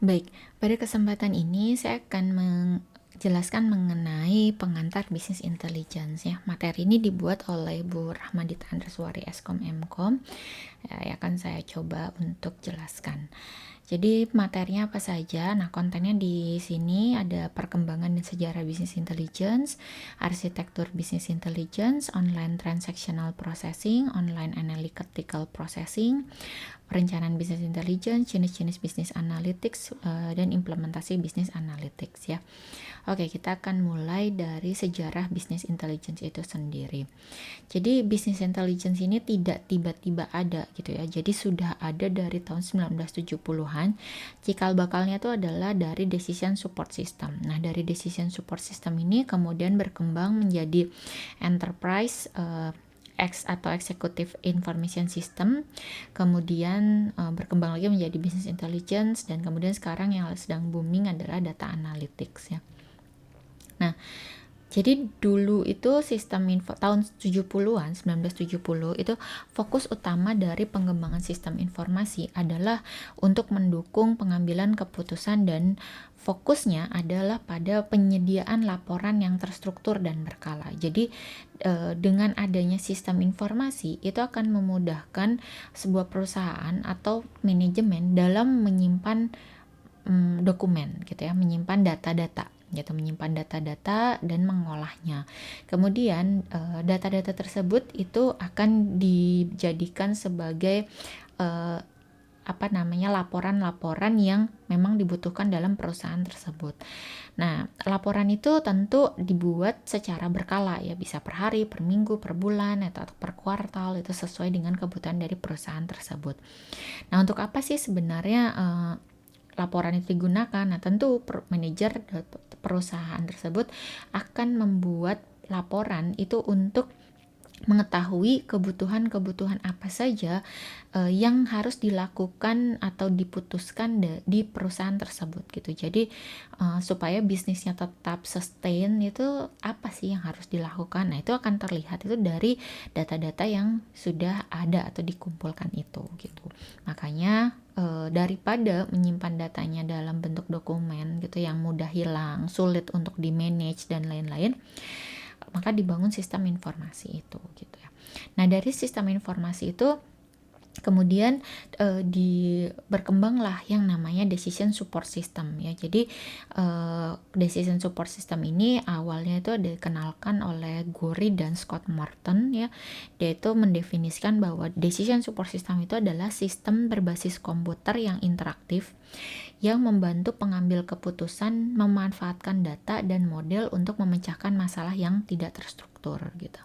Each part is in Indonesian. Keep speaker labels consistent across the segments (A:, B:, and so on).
A: Baik, pada kesempatan ini saya akan menjelaskan mengenai pengantar bisnis intelligence ya. Materi ini dibuat oleh Bu Rahmadita Andreswari Eskom Mkom. Ya, akan saya coba untuk jelaskan. Jadi materinya apa saja? Nah, kontennya di sini ada perkembangan dan sejarah bisnis intelligence, arsitektur bisnis intelligence, online transactional processing, online analytical processing, perencanaan bisnis intelligence, jenis-jenis bisnis analytics, dan implementasi bisnis analytics ya. Oke, kita akan mulai dari sejarah bisnis intelligence itu sendiri. Jadi bisnis intelligence ini tidak tiba-tiba ada gitu ya. Jadi sudah ada dari tahun 1970-an. Cikal bakalnya itu adalah dari decision support system. Nah, dari decision support system ini kemudian berkembang menjadi enterprise atau executive information system, kemudian berkembang lagi menjadi business intelligence, dan kemudian sekarang yang sedang booming adalah data analytics ya. Nah, jadi dulu itu sistem info tahun 70-an, 1970 itu fokus utama dari pengembangan sistem informasi adalah untuk mendukung pengambilan keputusan, dan fokusnya adalah pada penyediaan laporan yang terstruktur dan berkala. Jadi dengan adanya sistem informasi itu akan memudahkan sebuah perusahaan atau manajemen dalam menyimpan dokumen gitu ya, menyimpan data-data gitu, menyimpan data-data dan mengolahnya. Kemudian data-data tersebut itu akan dijadikan sebagai laporan-laporan yang memang dibutuhkan dalam perusahaan tersebut. Nah, laporan itu tentu dibuat secara berkala ya, bisa per hari, per minggu, per bulan, atau per kuartal, itu sesuai dengan kebutuhan dari perusahaan tersebut. Nah, untuk apa sih sebenarnya laporan itu digunakan? Nah, tentu manajer perusahaan tersebut akan membuat laporan itu untuk mengetahui kebutuhan-kebutuhan apa saja yang harus dilakukan atau diputuskan di perusahaan tersebut gitu. Jadi supaya bisnisnya tetap sustain, itu apa sih yang harus dilakukan? Nah, itu akan terlihat itu dari data-data yang sudah ada atau dikumpulkan itu gitu. Makanya daripada menyimpan datanya dalam bentuk dokumen gitu yang mudah hilang, sulit untuk di manage dan lain-lain, maka dibangun sistem informasi itu gitu ya. Nah, dari sistem informasi itu kemudian berkembanglah yang namanya decision support system ya. Jadi decision support system ini awalnya itu dikenalkan oleh Gori dan Scott Morton ya. Dia itu mendefinisikan bahwa decision support system itu adalah sistem berbasis komputer yang interaktif yang membantu pengambil keputusan memanfaatkan data dan model untuk memecahkan masalah yang tidak terstruktur gitu.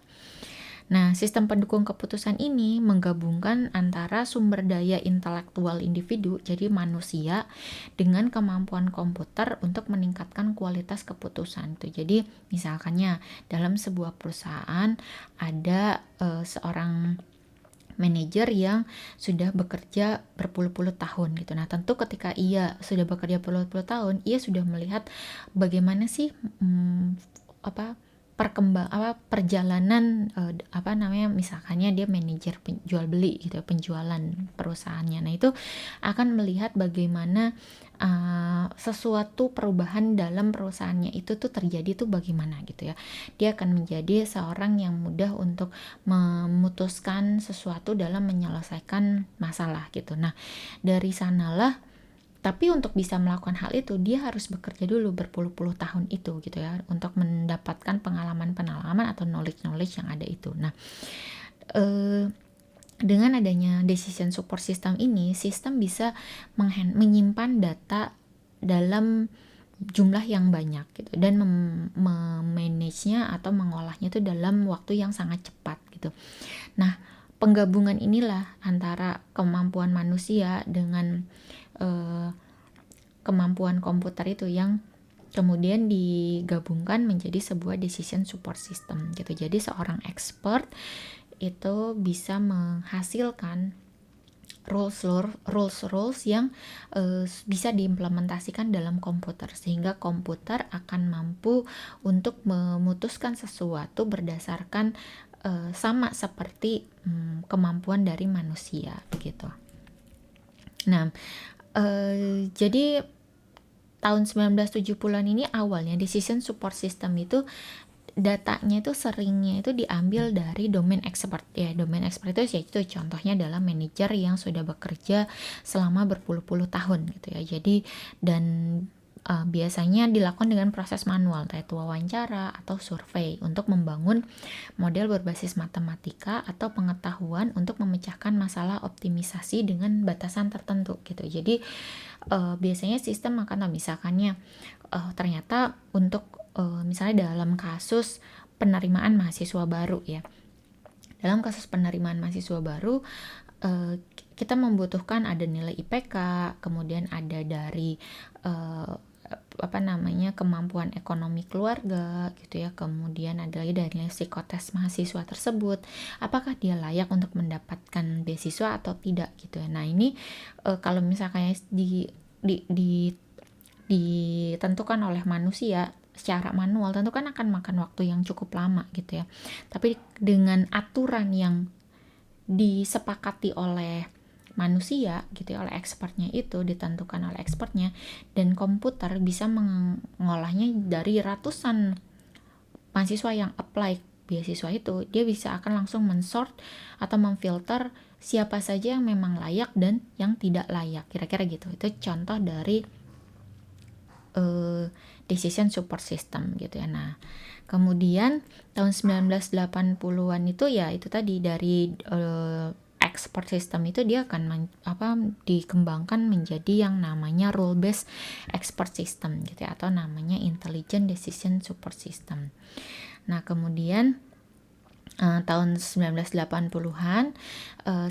A: Nah, sistem pendukung keputusan ini menggabungkan antara sumber daya intelektual individu, jadi manusia, dengan kemampuan komputer untuk meningkatkan kualitas keputusan. Jadi, misalkannya dalam sebuah perusahaan ada seorang manajer yang sudah bekerja berpuluh-puluh tahun gitu. Nah, tentu ketika ia sudah bekerja berpuluh-puluh tahun, ia sudah melihat bagaimana sih perjalanan misalkannya dia manajer jual beli gitu, penjualan perusahaannya. Nah, itu akan melihat bagaimana sesuatu perubahan dalam perusahaannya itu tuh terjadi tuh bagaimana gitu ya. Dia akan menjadi seorang yang mudah untuk memutuskan sesuatu dalam menyelesaikan masalah gitu. Nah, dari sanalah, tapi untuk bisa melakukan hal itu dia harus bekerja dulu berpuluh-puluh tahun itu gitu ya, untuk mendapatkan pengalaman-pengalaman atau knowledge yang ada itu. Nah, dengan adanya decision support system ini, sistem bisa menyimpan data dalam jumlah yang banyak gitu, dan memanage-nya atau mengolahnya itu dalam waktu yang sangat cepat gitu. Nah, penggabungan inilah antara kemampuan manusia dengan kemampuan komputer itu yang kemudian digabungkan menjadi sebuah decision support system gitu. Jadi seorang expert itu bisa menghasilkan rules yang bisa diimplementasikan dalam komputer, sehingga komputer akan mampu untuk memutuskan sesuatu berdasarkan sama seperti kemampuan dari manusia begitu. Nah, jadi tahun 1970-an ini awalnya decision support system itu datanya itu seringnya itu diambil dari domain expert ya. Domain expert itu yaitu contohnya adalah manajer yang sudah bekerja selama berpuluh-puluh tahun gitu ya. Jadi dan biasanya dilakukan dengan proses manual yaitu wawancara atau survei untuk membangun model berbasis matematika atau pengetahuan untuk memecahkan masalah optimisasi dengan batasan tertentu gitu. Jadi biasanya sistem akan misalkannya ternyata untuk misalnya dalam kasus penerimaan mahasiswa baru ya. Dalam kasus penerimaan mahasiswa baru kita membutuhkan ada nilai IPK, kemudian ada dari kemampuan ekonomi keluarga gitu ya, kemudian ada lagi dari psikotes mahasiswa tersebut, apakah dia layak untuk mendapatkan beasiswa atau tidak gitu ya. Nah ini kalau misalkan ditentukan oleh manusia secara manual tentu kan akan makan waktu yang cukup lama gitu ya. Tapi dengan aturan yang disepakati oleh manusia gitu ya, oleh expertnya itu ditentukan oleh expertnya, dan komputer bisa mengolahnya dari ratusan mahasiswa yang apply beasiswa itu, dia bisa akan langsung mensort atau memfilter siapa saja yang memang layak dan yang tidak layak, kira-kira gitu. Itu contoh dari decision support system gitu ya. Nah, kemudian tahun 1980-an itu ya itu tadi dari expert system itu dia akan dikembangkan menjadi yang namanya rule based expert system gitu ya, atau namanya intelligent decision support system. Nah, kemudian tahun 1980-an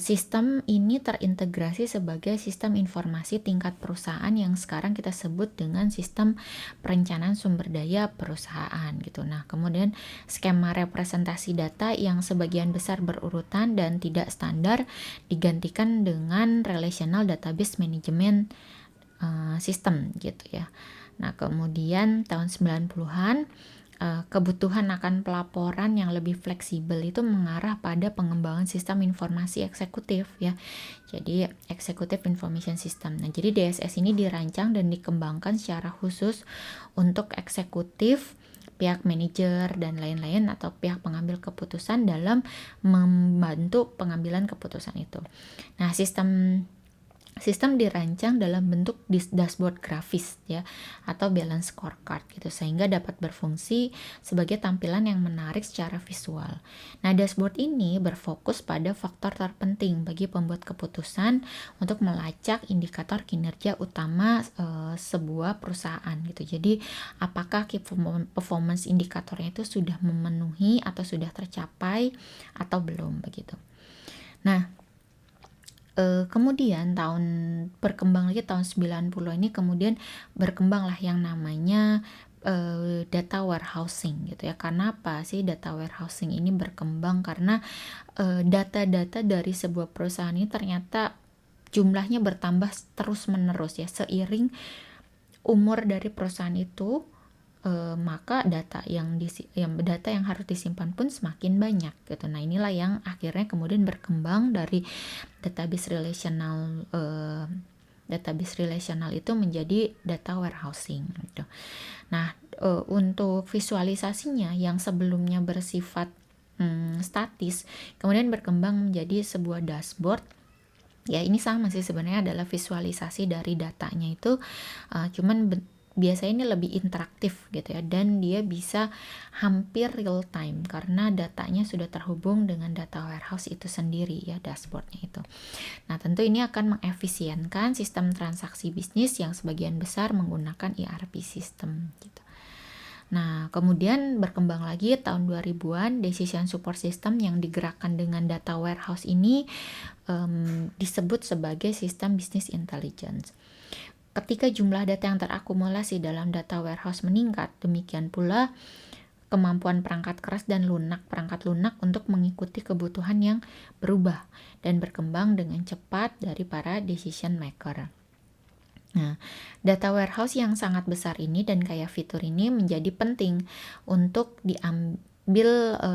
A: sistem ini terintegrasi sebagai sistem informasi tingkat perusahaan yang sekarang kita sebut dengan sistem perencanaan sumber daya perusahaan gitu. Nah, kemudian skema representasi data yang sebagian besar berurutan dan tidak standar digantikan dengan relational database management system gitu ya. Nah, kemudian tahun 90-an kebutuhan akan pelaporan yang lebih fleksibel itu mengarah pada pengembangan sistem informasi eksekutif ya. Jadi Executive Information System. Nah, jadi DSS ini dirancang dan dikembangkan secara khusus untuk eksekutif, pihak manajer dan lain-lain atau pihak pengambil keputusan dalam membantu pengambilan keputusan itu. Nah, Sistem dirancang dalam bentuk dashboard grafis ya, atau balance scorecard gitu, sehingga dapat berfungsi sebagai tampilan yang menarik secara visual. Nah, dashboard ini berfokus pada faktor terpenting bagi pembuat keputusan untuk melacak indikator kinerja utama sebuah perusahaan gitu. Jadi, apakah key performance indikatornya itu sudah memenuhi atau sudah tercapai atau belum begitu. Nah, kemudian berkembang lagi tahun 90 ini, kemudian berkembanglah yang namanya data warehousing gitu ya. Karena apa sih data warehousing ini berkembang? Karena data-data dari sebuah perusahaan ini ternyata jumlahnya bertambah terus menerus ya, seiring umur dari perusahaan itu. Maka data yang harus disimpan pun semakin banyak gitu. Nah, inilah yang akhirnya kemudian berkembang dari database relational itu menjadi data warehousing gitu. Nah, untuk visualisasinya yang sebelumnya bersifat statis kemudian berkembang menjadi sebuah dashboard. Ya, ini sama sih sebenarnya, adalah visualisasi dari datanya itu, cuman biasanya ini lebih interaktif gitu ya, dan dia bisa hampir real time karena datanya sudah terhubung dengan data warehouse itu sendiri ya, dashboardnya itu. Nah, tentu ini akan mengefisienkan sistem transaksi bisnis yang sebagian besar menggunakan ERP system gitu. Nah, kemudian berkembang lagi tahun 2000-an decision support system yang digerakkan dengan data warehouse ini disebut sebagai sistem business intelligence. Ketika jumlah data yang terakumulasi dalam data warehouse meningkat, demikian pula kemampuan perangkat keras dan perangkat lunak untuk mengikuti kebutuhan yang berubah dan berkembang dengan cepat dari para decision maker. Nah, data warehouse yang sangat besar ini dan kaya fitur ini menjadi penting untuk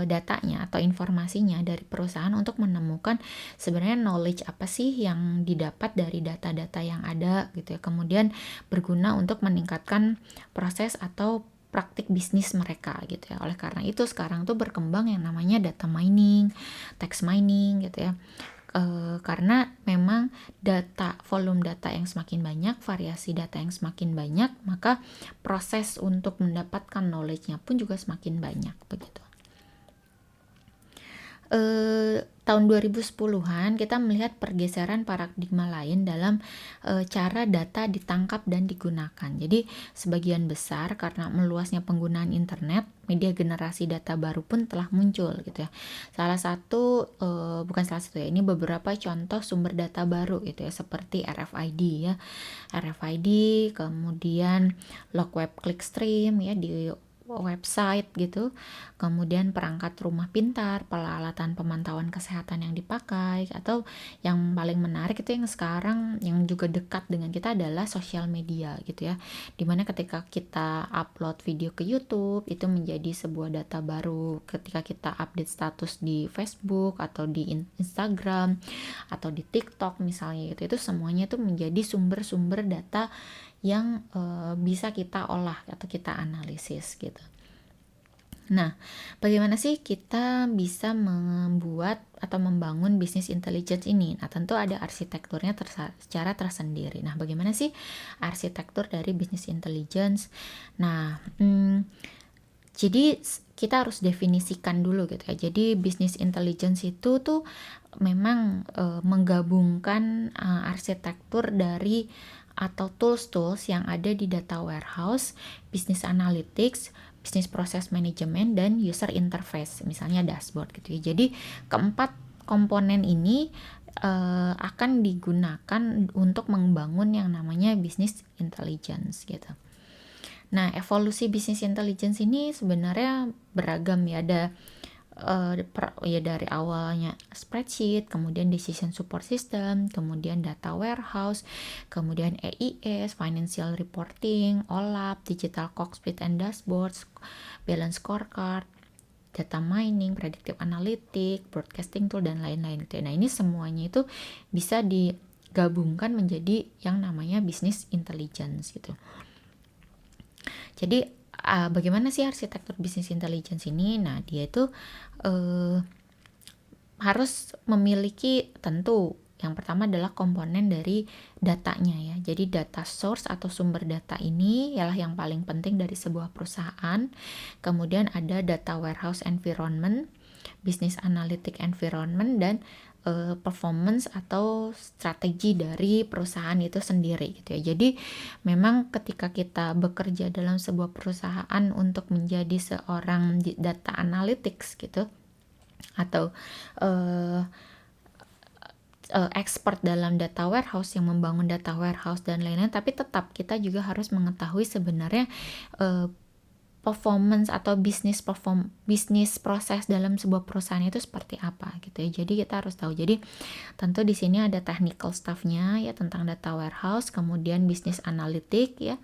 A: datanya atau informasinya dari perusahaan untuk menemukan sebenarnya knowledge apa sih yang didapat dari data-data yang ada gitu ya. Kemudian berguna untuk meningkatkan proses atau praktik bisnis mereka gitu ya. Oleh karena itu sekarang tuh berkembang yang namanya data mining, text mining gitu ya. Karena memang volume data yang semakin banyak, variasi data yang semakin banyak, maka proses untuk mendapatkan knowledge-nya pun juga semakin banyak begitu. Tahun 2010-an kita melihat pergeseran paradigma lain dalam cara data ditangkap dan digunakan. Jadi sebagian besar karena meluasnya penggunaan internet, media generasi data baru pun telah muncul gitu ya. Bukan salah satu ya, ini beberapa contoh sumber data baru gitu ya, seperti RFID ya. RFID, kemudian log web clickstream ya di website gitu, kemudian perangkat rumah pintar, peralatan pemantauan kesehatan yang dipakai, atau yang paling menarik itu yang sekarang yang juga dekat dengan kita adalah sosial media gitu ya, dimana ketika kita upload video ke YouTube itu menjadi sebuah data baru, ketika kita update status di Facebook atau di Instagram atau di TikTok misalnya gitu, itu semuanya itu menjadi sumber-sumber data yang bisa kita olah atau kita analisis gitu. Nah, bagaimana sih kita bisa membuat atau membangun bisnis intelligence ini? Nah, tentu ada arsitekturnya secara tersendiri. Nah, bagaimana sih arsitektur dari bisnis intelligence? Nah, jadi kita harus definisikan dulu gitu ya. Jadi bisnis intelligence itu tuh memang menggabungkan arsitektur dari atau tools-tools yang ada di data warehouse, business analytics, business process management, dan user interface, misalnya dashboard gitu ya. Jadi keempat komponen ini akan digunakan untuk membangun yang namanya business intelligence gitu. Nah, evolusi business intelligence ini sebenarnya beragam ya, ada dari awalnya spreadsheet, kemudian decision support system, kemudian data warehouse, kemudian EIS, financial reporting, OLAP, digital cockpit and dashboards, balance scorecard, data mining, predictive analytics, broadcasting tool, dan lain-lain. Nah, ini semuanya itu bisa digabungkan menjadi yang namanya business intelligence gitu. Jadi bagaimana sih arsitektur business intelligence ini? Nah, dia itu harus memiliki, tentu yang pertama adalah komponen dari datanya ya. Jadi data source atau sumber data ini ialah yang paling penting dari sebuah perusahaan. Kemudian ada data warehouse environment, business analytic environment, dan performance atau strategi dari perusahaan itu sendiri gitu ya. Jadi memang ketika kita bekerja dalam sebuah perusahaan untuk menjadi seorang data analytics gitu, atau expert dalam data warehouse, yang membangun data warehouse dan lain-lain, tapi tetap kita juga harus mengetahui sebenarnya performance atau bisnis proses dalam sebuah perusahaan itu seperti apa gitu ya. Jadi kita harus tahu. Jadi tentu di sini ada technical staff-nya ya tentang data warehouse, kemudian bisnis analitik ya,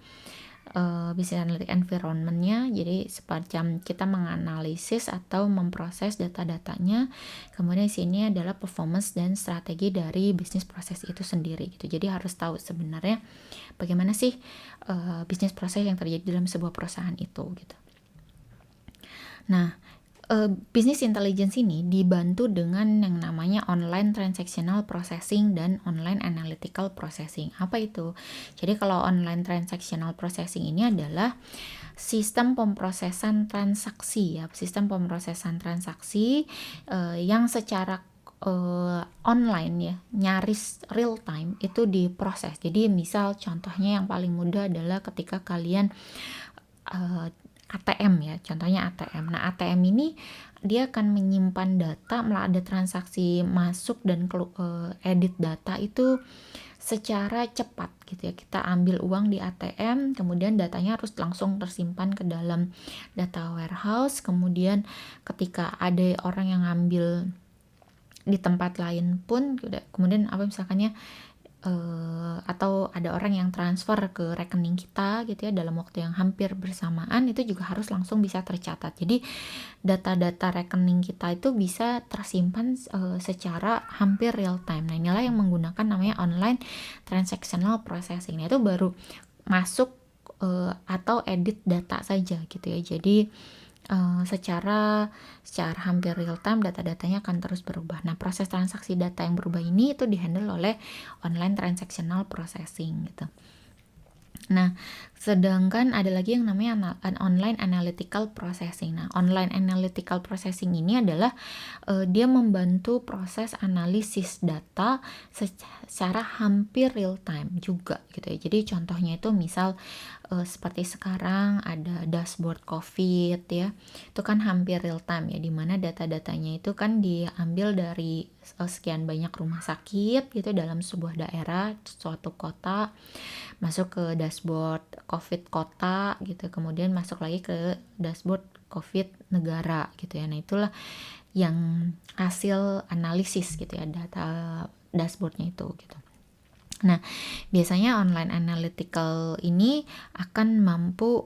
A: business analytic environment-nya, jadi semacam kita menganalisis atau memproses data-datanya. Kemudian di sini adalah performance dan strategi dari bisnis proses itu sendiri gitu. Jadi harus tahu sebenarnya bagaimana sih bisnis proses yang terjadi dalam sebuah perusahaan itu gitu. Nah, business intelligence ini dibantu dengan yang namanya online transactional processing dan online analytical processing. Apa itu? Jadi kalau online transactional processing ini adalah sistem pemrosesan transaksi ya, sistem pemrosesan transaksi yang secara online ya, nyaris real time itu diproses. Jadi misal contohnya yang paling mudah adalah ketika kalian ATM ya, contohnya ATM. Nah, ATM ini dia akan menyimpan data, ada transaksi masuk dan edit data itu secara cepat gitu ya. Kita ambil uang di ATM, kemudian datanya harus langsung tersimpan ke dalam data warehouse, kemudian ketika ada orang yang ngambil di tempat lain pun, kemudian misalkannya atau ada orang yang transfer ke rekening kita gitu ya dalam waktu yang hampir bersamaan, itu juga harus langsung bisa tercatat. Jadi data-data rekening kita itu bisa tersimpan secara hampir real time. Nah, inilah yang menggunakan namanya online transactional processing. Nah, itu baru masuk atau edit data saja gitu ya. Jadi secara hampir real time data-datanya akan terus berubah. Nah, proses transaksi data yang berubah ini itu dihandle oleh online transactional processing gitu. Nah, sedangkan ada lagi yang namanya online analytical processing. Nah, online analytical processing ini adalah dia membantu proses analisis data secara hampir real time juga gitu ya. Jadi contohnya itu misal seperti sekarang ada dashboard COVID ya, itu kan hampir real time ya, dimana data-datanya itu kan diambil dari sekian banyak rumah sakit gitu dalam sebuah daerah, suatu kota, masuk ke dashboard COVID kota gitu, kemudian masuk lagi ke dashboard COVID negara gitu ya. Nah, itulah yang hasil analisis gitu ya, data dashboardnya itu gitu. Nah, biasanya online analytical ini akan mampu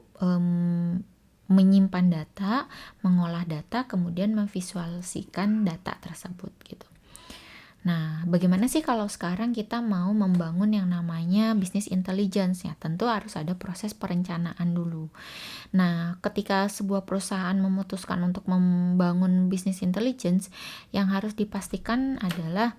A: menyimpan data, mengolah data, kemudian memvisualisasikan data tersebut gitu. Nah, bagaimana sih kalau sekarang kita mau membangun yang namanya business intelligence ya? Tentu harus ada proses perencanaan dulu. Nah, ketika sebuah perusahaan memutuskan untuk membangun business intelligence, yang harus dipastikan adalah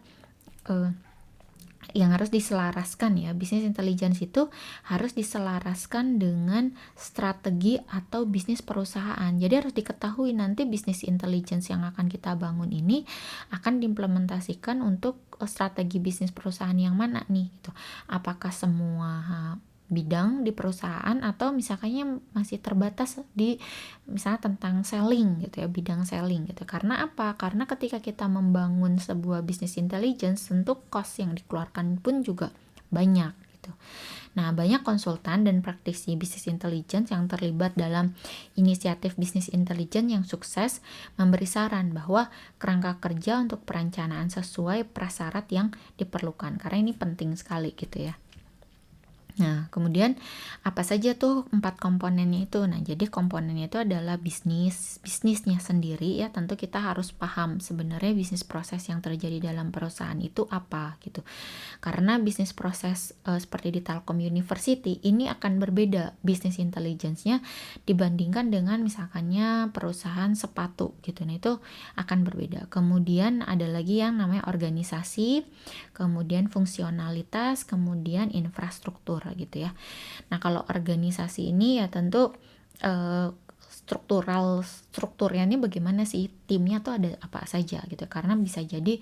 A: yang harus diselaraskan ya, bisnis intelligence itu harus diselaraskan dengan strategi atau bisnis perusahaan. Jadi harus diketahui nanti bisnis intelligence yang akan kita bangun ini akan diimplementasikan untuk strategi bisnis perusahaan yang mana nih gitu. Apakah semua bidang di perusahaan atau misalkannya masih terbatas di misalnya tentang selling gitu ya, bidang selling gitu. Karena apa? Karena ketika kita membangun sebuah bisnis intelligence, tentu cost yang dikeluarkan pun juga banyak gitu. Nah, banyak konsultan dan praktisi bisnis intelligence yang terlibat dalam inisiatif bisnis intelligence yang sukses memberi saran bahwa kerangka kerja untuk perencanaan sesuai prasyarat yang diperlukan. Karena ini penting sekali gitu ya. Nah, kemudian apa saja tuh 4 komponennya itu? Nah, jadi komponennya itu adalah bisnisnya sendiri ya. Tentu kita harus paham sebenarnya bisnis proses yang terjadi dalam perusahaan itu apa gitu. Karena bisnis proses seperti di Telkom University ini akan berbeda bisnis intelligence-nya dibandingkan dengan misalkannya perusahaan sepatu gitu. Nah, itu akan berbeda. Kemudian ada lagi yang namanya organisasi, kemudian fungsionalitas, kemudian infrastruktur gitu ya. Nah, kalau organisasi ini ya tentu strukturnya ini bagaimana sih, timnya tuh ada apa saja gitu, karena bisa jadi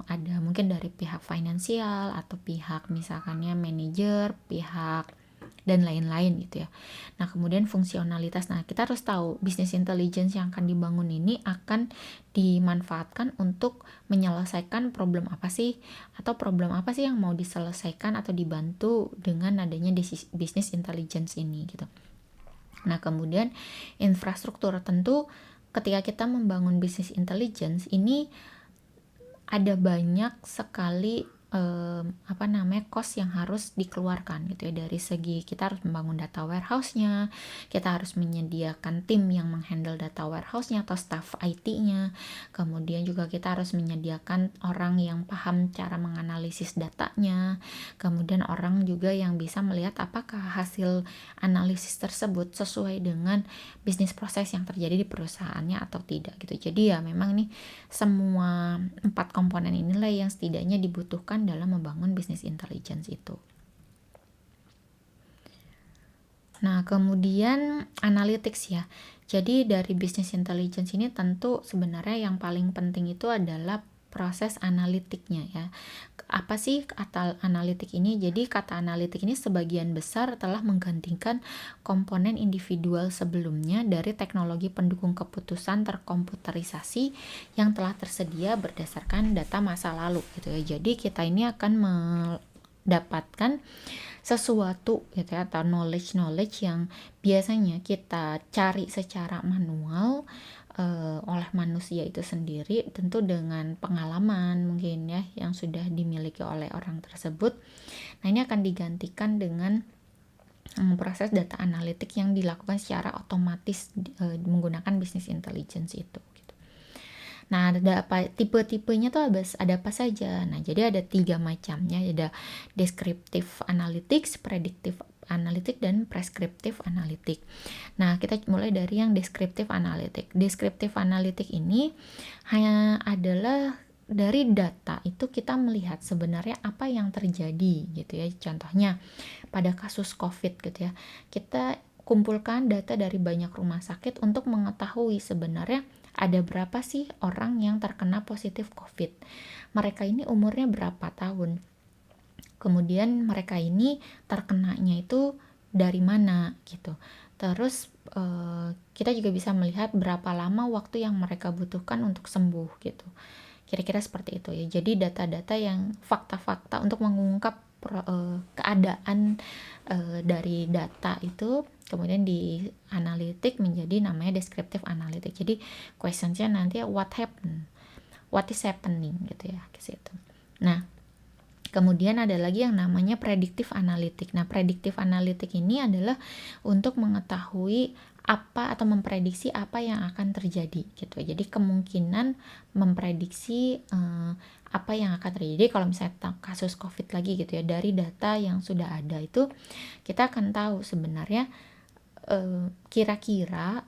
A: ada mungkin dari pihak finansial atau pihak misalkannya manajer, pihak dan lain-lain gitu ya. Nah, kemudian fungsionalitas. Nah, kita harus tahu bisnis intelligence yang akan dibangun ini akan dimanfaatkan untuk menyelesaikan problem apa sih, atau problem apa sih yang mau diselesaikan atau dibantu dengan adanya bisnis intelligence ini gitu. Nah, kemudian infrastruktur, tentu ketika kita membangun bisnis intelligence ini ada banyak sekali cost yang harus dikeluarkan gitu ya. Dari segi kita harus membangun data warehouse-nya, kita harus menyediakan tim yang menghandle data warehouse-nya atau staff IT-nya, kemudian juga kita harus menyediakan orang yang paham cara menganalisis datanya, kemudian orang juga yang bisa melihat apakah hasil analisis tersebut sesuai dengan bisnis proses yang terjadi di perusahaannya atau tidak gitu. Jadi ya memang nih semua 4 komponen inilah yang setidaknya dibutuhkan dalam membangun bisnis intelligence itu. Nah, kemudian analytics ya. Jadi dari bisnis intelligence ini tentu sebenarnya yang paling penting itu adalah proses analitiknya ya. Apa sih kata analitik ini? Jadi kata analitik ini sebagian besar telah menggantikan komponen individual sebelumnya dari teknologi pendukung keputusan terkomputerisasi yang telah tersedia berdasarkan data masa lalu gitu ya. Jadi kita ini akan mendapatkan sesuatu gitu ya, atau knowledge yang biasanya kita cari secara manual oleh manusia itu sendiri, tentu dengan pengalaman mungkin ya yang sudah dimiliki oleh orang tersebut. Nah, ini akan digantikan dengan proses data analitik yang dilakukan secara otomatis menggunakan business intelligence itu gitu. Nah, ada apa tipe-tipenya tuh ada apa saja. Nah, jadi ada 3 macamnya, ada descriptive analytics, predictive analytic, dan prescriptive analytic. Nah, kita mulai dari yang descriptive analytic. Descriptive analytic ini hanya adalah dari data itu kita melihat sebenarnya apa yang terjadi gitu ya. Contohnya pada kasus COVID gitu ya, kita kumpulkan data dari banyak rumah sakit untuk mengetahui sebenarnya ada berapa sih orang yang terkena positif COVID. Mereka ini umurnya berapa tahun. Kemudian mereka ini terkenanya itu dari mana gitu. Terus kita juga bisa melihat berapa lama waktu yang mereka butuhkan untuk sembuh gitu. Kira-kira seperti itu ya. Jadi data-data yang fakta-fakta untuk mengungkap keadaan dari data itu kemudian di analitik menjadi namanya descriptive analytic. Jadi questionnya nanti what is happening gitu ya ke situ. Nah, kemudian ada lagi yang namanya predictive analytic. Nah, predictive analytic ini adalah untuk mengetahui apa atau memprediksi apa yang akan terjadi gitu. Jadi kemungkinan memprediksi apa yang akan terjadi kalau misalnya kasus COVID lagi gitu ya. Dari data yang sudah ada itu kita akan tahu sebenarnya kira-kira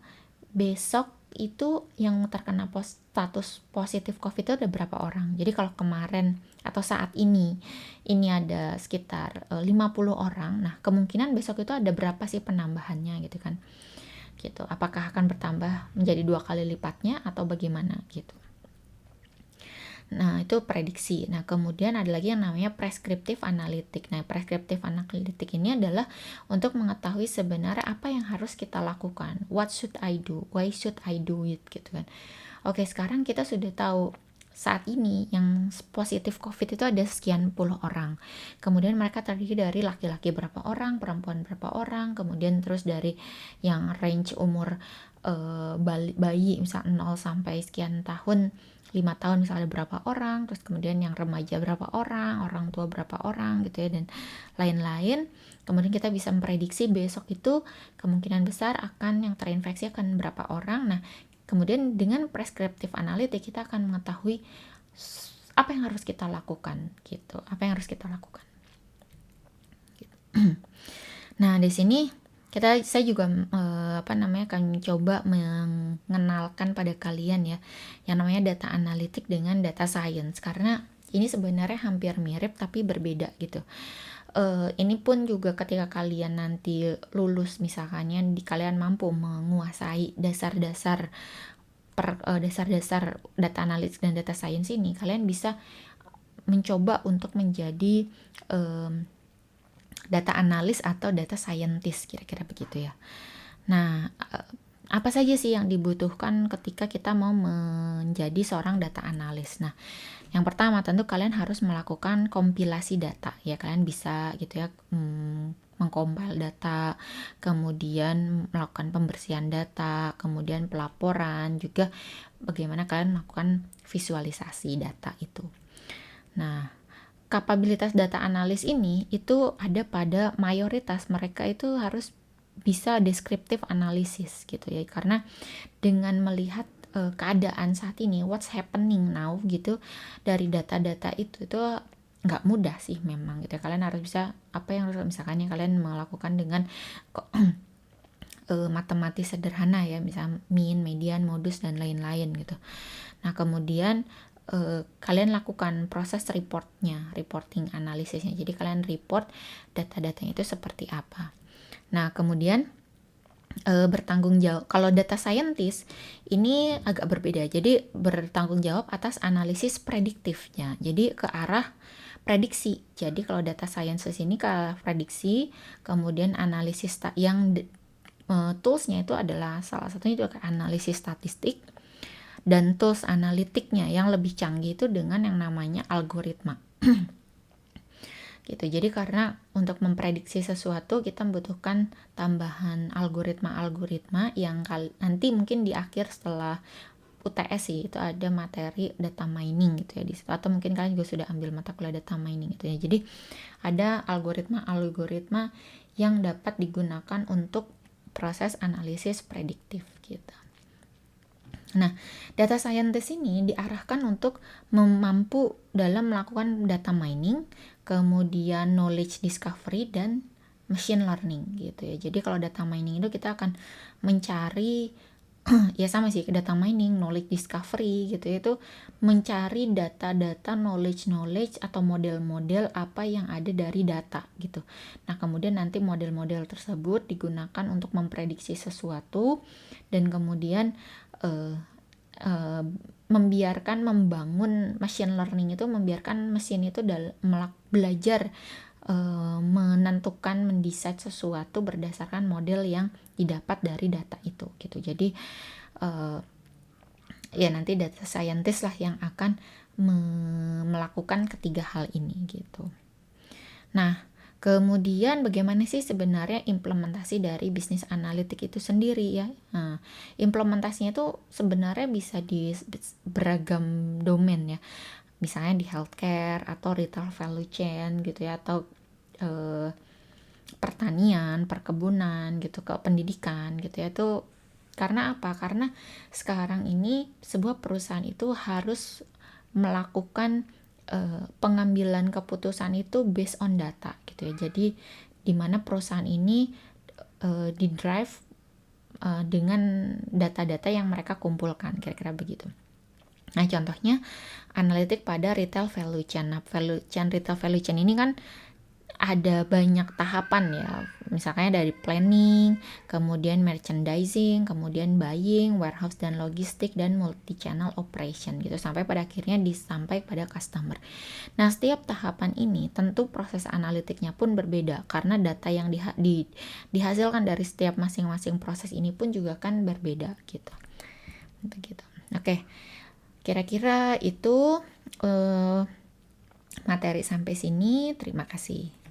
A: besok itu yang terkena status positif COVID itu ada berapa orang. Jadi kalau kemarin atau saat ini ada sekitar 50 orang, nah kemungkinan besok itu ada berapa sih penambahannya gitu kan. Gitu. Apakah akan bertambah menjadi 2 kali lipatnya atau bagaimana gitu. Nah, itu prediksi. Nah, kemudian ada lagi yang namanya prescriptive analytic. Nah, prescriptive analytic ini adalah untuk mengetahui sebenarnya apa yang harus kita lakukan. What should I do? Why should I do it? Gitu kan. Oke, sekarang kita sudah tahu saat ini yang positif COVID itu ada sekian puluh orang. Kemudian mereka terdiri dari laki-laki berapa orang, perempuan berapa orang, kemudian terus dari yang range umur bayi misal 0 sampai sekian tahun, 5 tahun misalnya berapa orang, terus kemudian yang remaja berapa orang, orang tua berapa orang gitu ya, dan lain-lain. Kemudian kita bisa memprediksi besok itu kemungkinan besar akan yang terinfeksi akan berapa orang. Nah, kemudian dengan prescriptive analytic kita akan mengetahui apa yang harus kita lakukan gitu, apa yang harus kita lakukan. Gitu. Nah, di sini saya juga akan coba mengenalkan pada kalian ya yang namanya data analitik dengan data science, karena ini sebenarnya hampir mirip tapi berbeda gitu. Ini pun juga ketika kalian nanti lulus misalkannya kalian mampu menguasai dasar-dasar data analytics dan data science ini, kalian bisa mencoba untuk menjadi data analis atau data scientist, kira-kira begitu ya. Nah, apa saja sih yang dibutuhkan ketika kita mau menjadi seorang data analis? Nah, yang pertama tentu kalian harus melakukan kompilasi data ya. Kalian bisa gitu ya mengkompil data, kemudian melakukan pembersihan data, kemudian pelaporan, juga bagaimana kalian melakukan visualisasi data itu. Nah, kapabilitas data analis ini itu ada pada mayoritas mereka itu harus bisa descriptive analysis gitu ya, karena dengan melihat keadaan saat ini, what's happening now gitu, dari data-data itu nggak mudah sih memang gitu ya. Kalian harus bisa apa yang harus misalkannya kalian melakukan dengan matematis sederhana ya, misal mean, median, modus, dan lain-lain gitu. Nah, kemudian kalian lakukan proses reporting analisisnya. Jadi kalian report data-datanya itu seperti apa. Nah, kemudian bertanggung jawab. Kalau data scientist ini agak berbeda. Jadi bertanggung jawab atas analisis prediktifnya. Jadi ke arah prediksi. Jadi kalau data scientist ini ke arah prediksi, kemudian analisis yang toolsnya itu adalah salah satunya itu analisis statistik, dan tools analitiknya yang lebih canggih itu dengan yang namanya algoritma. gitu. Jadi karena untuk memprediksi sesuatu kita membutuhkan tambahan algoritma-algoritma yang nanti mungkin di akhir setelah UTS sih itu ada materi data mining gitu ya di situ, atau mungkin kalian juga sudah ambil mata kuliah data mining gitu ya. Jadi ada algoritma-algoritma yang dapat digunakan untuk proses analisis prediktif gitu. Nah, data scientist ini diarahkan untuk mampu dalam melakukan data mining, kemudian knowledge discovery, dan machine learning gitu ya. Jadi kalau data mining itu kita akan mencari ya sama sih, data mining, knowledge discovery gitu ya, itu mencari data-data, knowledge atau model-model apa yang ada dari data gitu. Nah, kemudian nanti model-model tersebut digunakan untuk memprediksi sesuatu, dan kemudian membangun machine learning itu membiarkan mesin itu belajar menentukan, mendesain sesuatu berdasarkan model yang didapat dari data itu gitu. Jadi ya nanti data scientist lah yang akan melakukan ketiga hal ini gitu. Nah, kemudian bagaimana sih sebenarnya implementasi dari bisnis analitik itu sendiri ya? Nah, implementasinya itu sebenarnya bisa di beragam domain ya. Misalnya di healthcare atau retail value chain gitu ya, atau pertanian, perkebunan gitu, ke pendidikan gitu ya. Itu karena apa? Karena sekarang ini sebuah perusahaan itu harus melakukan pengambilan keputusan itu based on data gitu ya. Jadi di mana perusahaan ini di drive dengan data-data yang mereka kumpulkan, kira-kira begitu. Nah, contohnya analitik pada retail value chain. Nah, retail value chain ini kan ada banyak tahapan ya, misalnya dari planning, kemudian merchandising, kemudian buying, warehouse dan logistik, dan multi channel operation gitu, sampai pada akhirnya sampai pada customer. Nah, setiap tahapan ini tentu proses analitiknya pun berbeda karena data yang dihasilkan dari setiap masing-masing proses ini pun juga kan berbeda gitu. Begitu. Oke. Kira-kira itu materi sampai sini. Terima kasih.